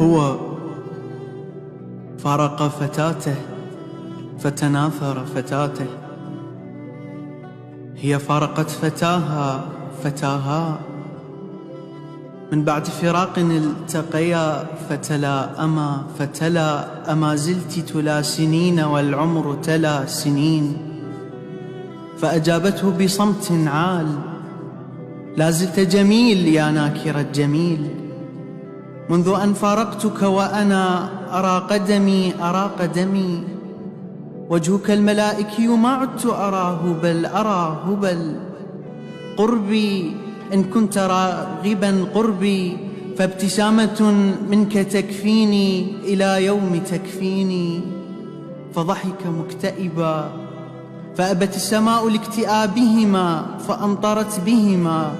هو فارق فتاته فتناثر فتاته، هي فارقت فتاها من بعد فراق التقيا فتلا أما زلت تلا سنين والعمر تلا سنين. فأجابته بصمت عال: لا زلت جميل يا ناكر الجميل، منذ أن فارقتك وأنا أرى قدمي وجهك الملائكي ما عدت أراه بل قربي إن كنت راغبا قربي، فابتسامة منك تكفيني إلى يوم تكفيني. فضحك مكتئبا فأبت السماء لاكتئابهما فأمطرت بهما،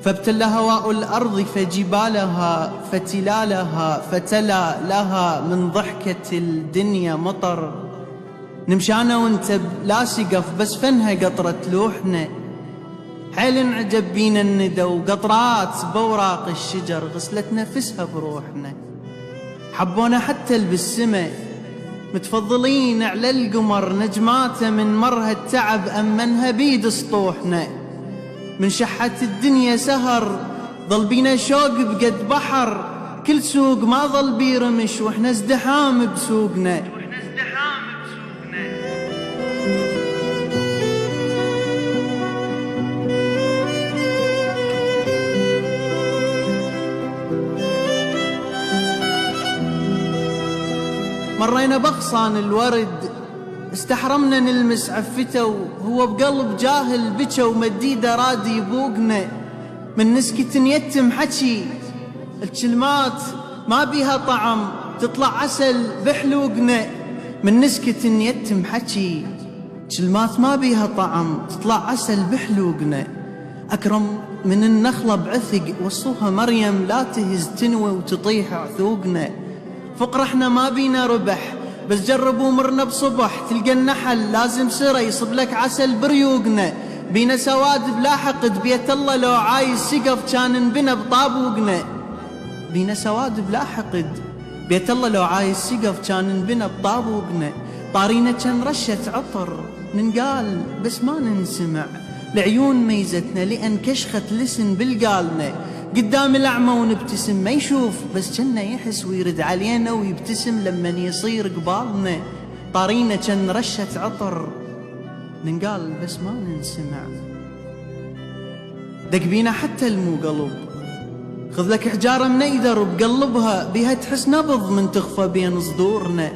فابتل هواء الأرض فجبالها فتلالها فتلا لها من ضحكة الدنيا مطر. نمشانا وانت لا سقف بس فنها قطرة لوحنا، حيل انعجب بينا الندى وقطرات بوراق الشجر غسلت نفسها بروحنا. حبونا حتى بالسما متفضلين على القمر، نجماته من مرها التعب أمنها بيد سطوحنا. من شحة الدنيا سهر ظل بينا شوق بقد بحر، كل سوق ما ظل بيرمش واحنا ازدحام بسوقنا. مرينا بغصان الورد استحرمنا نلمس عفته، وهو بقلب جاهل بكى ومديده رادي يبوقنا. من نسكت يتم حكي الكلمات ما بيها طعم تطلع عسل بحلوقنا. من نسكت يتم حكي كلمات ما بيها طعم تطلع عسل بحلوقنا. أكرم من النخلة بعثق وصوها مريم لا تهز تنوى وتطيح عثوقنا. فقر احنا ما بينا ربح بس جربوا مرنا بصبح، تلقى النحل لازم سرى يصب لك عسل بريوقنا. بينا سواد بلا حقد بيت الله لو عايز سقف كان انبنى بطابوقنا. بينا سواد بلا حقد بيت الله لو عايز سقف كان انبنى بطابوقنا. طارينا كان رشة عطر ننقال بس ما ننسمع، العيون ميزتنا لأن كشخت لسن بالقالنا. قدام الأعمى ونبتسم ما يشوف بس كنا يحس ويرد علينا ويبتسم لمن يصير قبالنا. طارينا كان رشة عطر ننقال بس ما ننسمع، دق بينا حتى المو قلب. خذ لك حجارة منيدر وبقلبها بيها تحس نبض من تخفى بين صدورنا.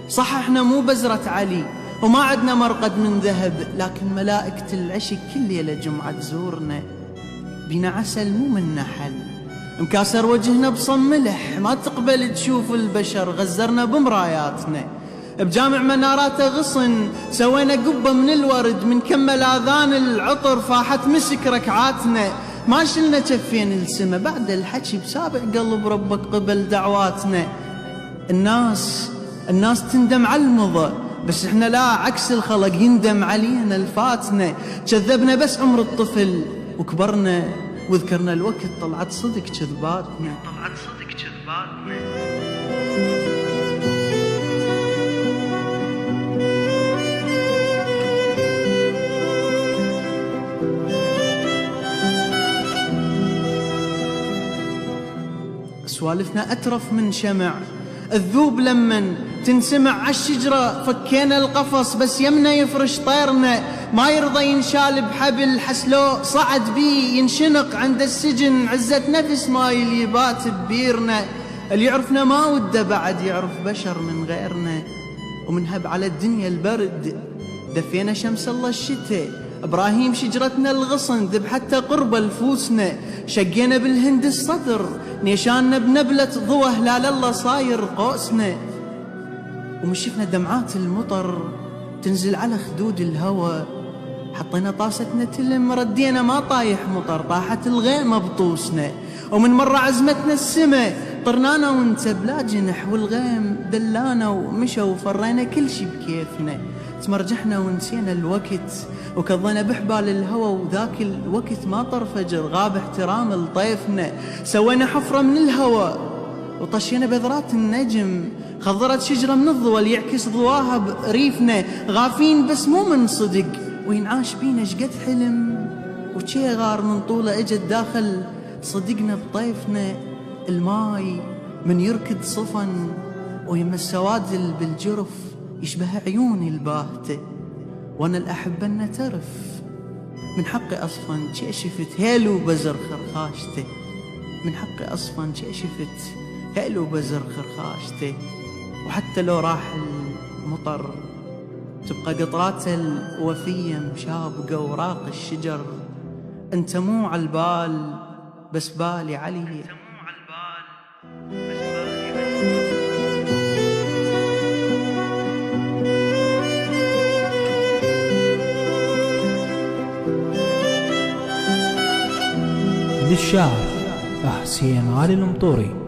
صح احنا مو بزرة علي وما عدنا مرقد من ذهب، لكن ملائكة العشق كل ليلة جمعة تزورنا. بينا عسل مو من نحل مكاسر وجهنا بصم ملح، ما تقبل تشوف البشر غزرنا بمراياتنا. بجامع مناراته غصن سوينا قبة من الورد، من كمل آذان العطر فاحت مسك ركعاتنا. ما شلنا كفين السما بعد الحكي بسابع قلب ربك قبل دعواتنا. الناس تندم على المضى بس احنا لا، عكس الخلق يندم علينا الفاتنا. كذبنا بس عمر الطفل وكبرنا وذكرنا الوقت طلعت صدق كذباتنا. سوالفنا أترف من شمع الذوب لمن تنسمع عالشجرة. فكينا القفص بس يمنا يفرش طيرنا، ما يرضى ينشال بحبل حسلو صعد بيه ينشنق عند السجن. عزة نفس ما يبات ببيرنا، اللي يعرفنا ما وده بعد يعرف بشر من غيرنا. ومنهب على الدنيا البرد دفينا شمس الله الشتاء. إبراهيم شجرتنا الغصن ذب حتى قرب الفوسنا. شقينا بالهند الصدر نيشاننا بنبلة ضوى هلال الله صاير قوسنا. ومشفنا دمعات المطر تنزل على خدود الهوى. حطينا طاستنا تلم ردينا ما طايح مطر، طاحت الغيمة بطوسنا. ومن مرة عزمتنا السما طرنانا وانت بلا جنح، والغيم دلانا ومشى وفرينا كل شي بكيفنا. تمرجحنا ونسينا الوقت وكضينا بحبال الهوى، وذاك الوقت ما طر فجر غاب احترام لطيفنا. سوينا حفرة من الهوى وطشينا بذرات النجم، خضرت شجرة من الضوى يعكس ضواها بريفنا، غافين بس مو من صدق وينعاش بينا شقد حلم، وشي غار من طوله اجت داخل صدقنا بطيفنا. الماي من يركض صفن ويما السوادل بالجرف يشبه عيوني الباهته، وانا الاحب ان ترف من حقي اصفن شي شفت هيلو بزر خرخاشته، من حقي اصفن شي شفت هيلو بزر خرخاشته. وحتى لو راح المطر تبقى قطراته الوفية مشابقة وراق الشجر، انت مو عالبال بس بالي علي. للشاعر حسين علي المطوري.